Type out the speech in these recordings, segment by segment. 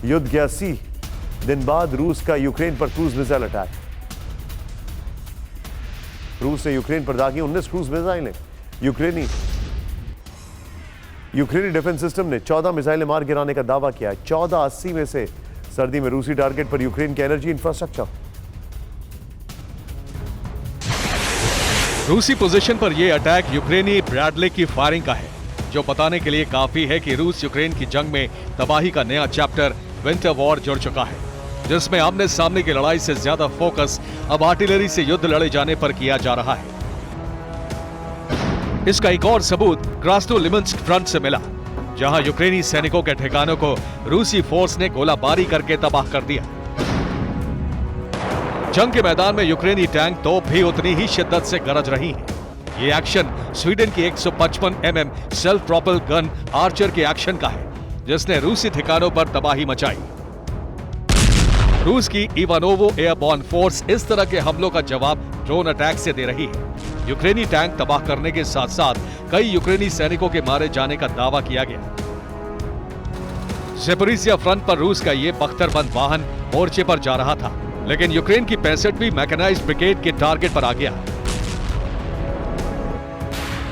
युद्ध के 80 दिन बाद रूस का यूक्रेन पर क्रूज मिसाइल अटैक। रूस ने यूक्रेन पर दागी 19 क्रूज मिसाइलें। यूक्रेनी डिफेंस सिस्टम ने 14 मिसाइलें मार गिराने का दावा किया है। 1480 में से सर्दी में रूसी टारगेट पर यूक्रेन के एनर्जी इंफ्रास्ट्रक्चर। रूसी पोजीशन पर यह अटैक यूक्रेनी ब्रैडले की फायरिंग का है, जो बताने के लिए काफी है कि रूस यूक्रेन की जंग में तबाही का नया चैप्टर विंटर वॉर जुड़ चुका है, जिसमें आमने सामने की लड़ाई से ज्यादा फोकस अब आर्टिलरी से युद्ध लड़े जाने पर किया जा रहा है। इसका एक और सबूत क्रास्नोलिमांस्क फ्रंट से मिला, जहां यूक्रेनी सैनिकों के ठिकानों को रूसी फोर्स ने गोलाबारी करके तबाह कर दिया। जंग के मैदान में यूक्रेनी टैंक तोप भी उतनी ही शिद्दत से गरज रही हैं। ये एक्शन स्वीडन की 155 mm self propel gun Archer के एक्शन का है, जिसने रूसी ठिकानों पर तबाही मचाई। रूस की इवानोवो एयरबॉर्न फोर्स इस तरह के हमलों का जवाब ड्रोन अटैक से दे रही है। यूक्रेनी टैंक तबाह करने के साथ साथ कई यूक्रेनी सैनिकों के मारे जाने का दावा किया गया। ज़ेपोरिज़िया फ्रंट पर रूस का ये बख्तरबंद वाहन मोर्चे पर जा रहा था, लेकिन यूक्रेन की 65वीं मैकेनाइज्ड ब्रिगेड के टारगेट पर आ गया।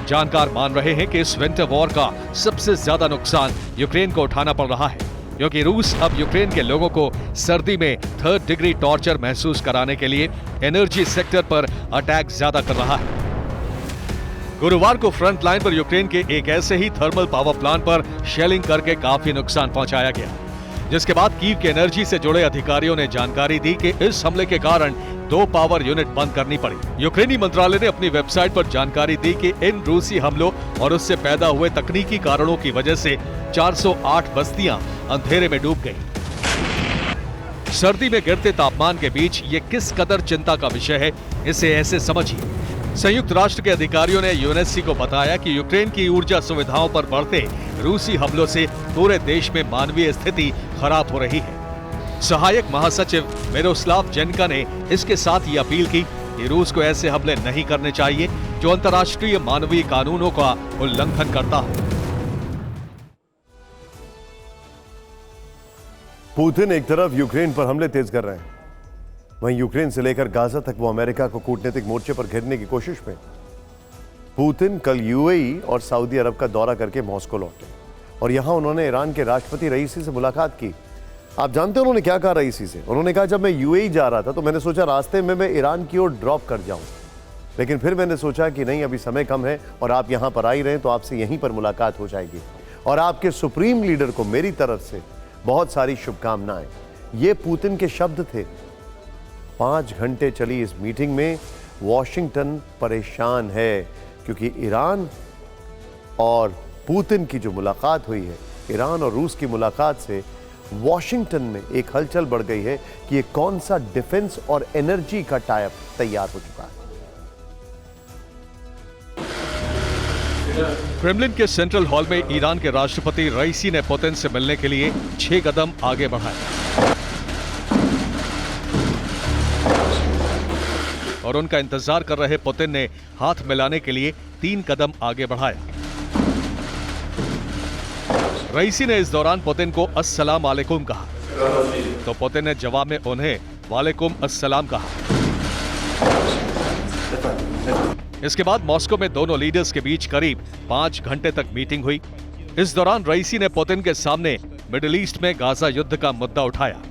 जानकार मान रहे हैं कि इस विंटर वॉर का सबसे ज्यादा नुकसान यूक्रेन को उठाना पड़ रहा है, क्योंकि रूस अब यूक्रेन के लोगों को सर्दी में 3rd डिग्री टॉर्चर महसूस कराने के लिए एनर्जी सेक्टर पर अटैक ज्यादा कर रहा है। गुरुवार को फ्रंट लाइन पर यूक्रेन के एक ऐसे ही थर्मल पावर प्लांट पर शेलिंग करके काफी नुकसान पहुंचाया गया, जिसके बाद कीव के एनर्जी से जुड़े अधिकारियों ने जानकारी दी कि इस हमले के कारण 2 पावर यूनिट बंद करनी पड़ी। यूक्रेनी मंत्रालय ने अपनी वेबसाइट पर जानकारी दी कि इन रूसी हमलों और उससे पैदा हुए तकनीकी कारणों की वजह से 408 बस्तियां अंधेरे में डूब गईं। सर्दी में गिरते तापमान के बीच ये किस कदर चिंता का विषय है, इसे ऐसे समझिए। संयुक्त राष्ट्र के अधिकारियों ने यूएनएससी को बताया कि यूक्रेन की ऊर्जा सुविधाओं पर बढ़ते रूसी हमलों से पूरे देश में मानवीय स्थिति खराब हो रही है। सहायक महासचिव मिरोस्लाव जेनका ने इसके साथ ये अपील की कि रूस को ऐसे हमले नहीं करने चाहिए जो अंतर्राष्ट्रीय मानवीय कानूनों का उल्लंघन करता हो। पुतिन एक तरफ यूक्रेन पर हमले तेज कर रहे हैं, वहीं यूक्रेन से लेकर गाजा तक वो अमेरिका को कूटनीतिक मोर्चे पर घेरने की कोशिश में। पुतिन कल यूएई और सऊदी अरब का दौरा करके मॉस्को लौटे और यहां उन्होंने ईरान के राष्ट्रपति रईसी से मुलाकात की। आप जानते हैं उन्होंने क्या कहा रईसी से? उन्होंने कहा, जब मैं यूएई जा रहा था तो मैंने सोचा रास्ते में मैं ईरान की ओर ड्रॉप कर जाऊं, लेकिन फिर मैंने सोचा कि नहीं, अभी समय कम है और आप यहां पर आ ही रहे हैं तो आपसे यहीं पर मुलाकात हो जाएगी और आपके सुप्रीम लीडर को मेरी तरफ से बहुत सारी शुभकामनाएं। ये पुतिन के शब्द थे। 5 घंटे चली इस मीटिंग में वॉशिंगटन परेशान है, क्योंकि ईरान और पुतिन की जो मुलाकात हुई है, ईरान और रूस की मुलाकात से वॉशिंगटन में एक हलचल बढ़ गई है कि ये कौन सा डिफेंस और एनर्जी का टाई अप तैयार हो चुका है। क्रेमलिन के सेंट्रल हॉल में ईरान के राष्ट्रपति रईसी ने पुतिन से मिलने के लिए 6 कदम आगे बढ़ाए और उनका इंतजार कर रहे पुतिन ने हाथ मिलाने के लिए 3 कदम आगे बढ़ाया। रईसी ने इस दौरान पुतिन को अस्सलाम वालेकुम कहा, तो पुतिन ने जवाब में उन्हें वालेकुम अस्सलाम कहा। इसके बाद मॉस्को में दोनों लीडर्स के बीच करीब 5 घंटे तक मीटिंग हुई। इस दौरान रईसी ने पुतिन के सामने मिडिल ईस्ट में गाजा युद्ध का मुद्दा उठाया।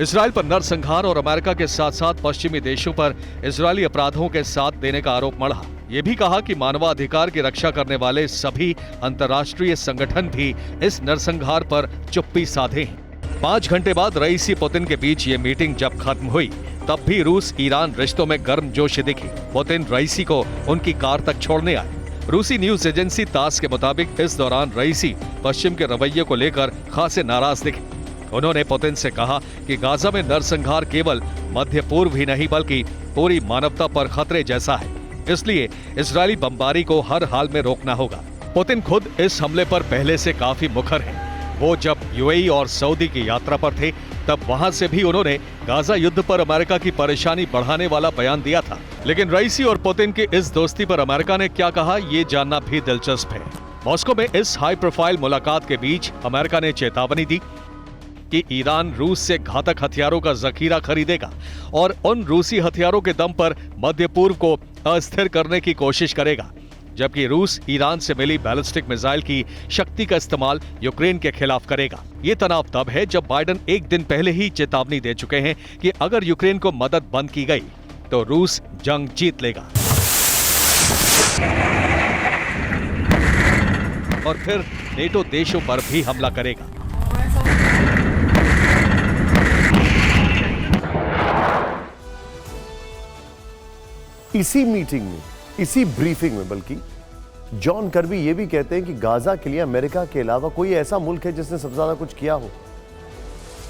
इजराइल पर नरसंहार और अमेरिका के साथ साथ पश्चिमी देशों पर इजरायली अपराधों के साथ देने का आरोप मढ़ा। ये भी कहा कि मानवाधिकार की रक्षा करने वाले सभी अंतर्राष्ट्रीय संगठन भी इस नरसंहार पर चुप्पी साधे हैं। 5 घंटे बाद रईसी पुतिन के बीच ये मीटिंग जब खत्म हुई, तब भी रूस ईरान रिश्तों में गर्मजोशी दिखी। पुतिन रईसी को उनकी कार तक छोड़ने आए। रूसी न्यूज एजेंसी तास के मुताबिक इस दौरान रईसी पश्चिम के रवैये को लेकर खासे नाराज दिखे। उन्होंने पुतिन से कहा कि गाजा में नरसंहार केवल मध्य पूर्व ही नहीं बल्कि पूरी मानवता पर खतरे जैसा है, इसलिए इजरायली बमबारी को हर हाल में रोकना होगा। पुतिन खुद इस हमले पर पहले से काफी मुखर हैं। वो जब यूएई और सऊदी की यात्रा पर थे, तब वहां से भी उन्होंने गाजा युद्ध पर अमेरिका की परेशानी बढ़ाने वाला बयान दिया था। लेकिन रईसी और पुतिन की इस दोस्ती पर अमेरिका ने क्या कहा, ये जानना भी दिलचस्प है। मॉस्को में इस हाई प्रोफाइल मुलाकात के बीच अमेरिका ने चेतावनी दी कि ईरान रूस से घातक हथियारों का जखीरा खरीदेगा और उन रूसी हथियारों के दम पर मध्य पूर्व को अस्थिर करने की कोशिश करेगा, जबकि रूस ईरान से मिली बैलिस्टिक मिसाइल की शक्ति का इस्तेमाल यूक्रेन के खिलाफ करेगा। ये तनाव तब है जब बाइडेन एक दिन पहले ही चेतावनी दे चुके हैं कि अगर यूक्रेन को मदद बंद की गई तो रूस जंग जीत लेगा और फिर नेटो देशों पर भी हमला करेगा। इसी मीटिंग में, इसी ब्रीफिंग में बल्कि जॉन कर्बी ये भी कहते हैं कि गाजा के लिए अमेरिका के अलावा कोई ऐसा मुल्क है जिसने सबसे ज्यादा कुछ किया हो।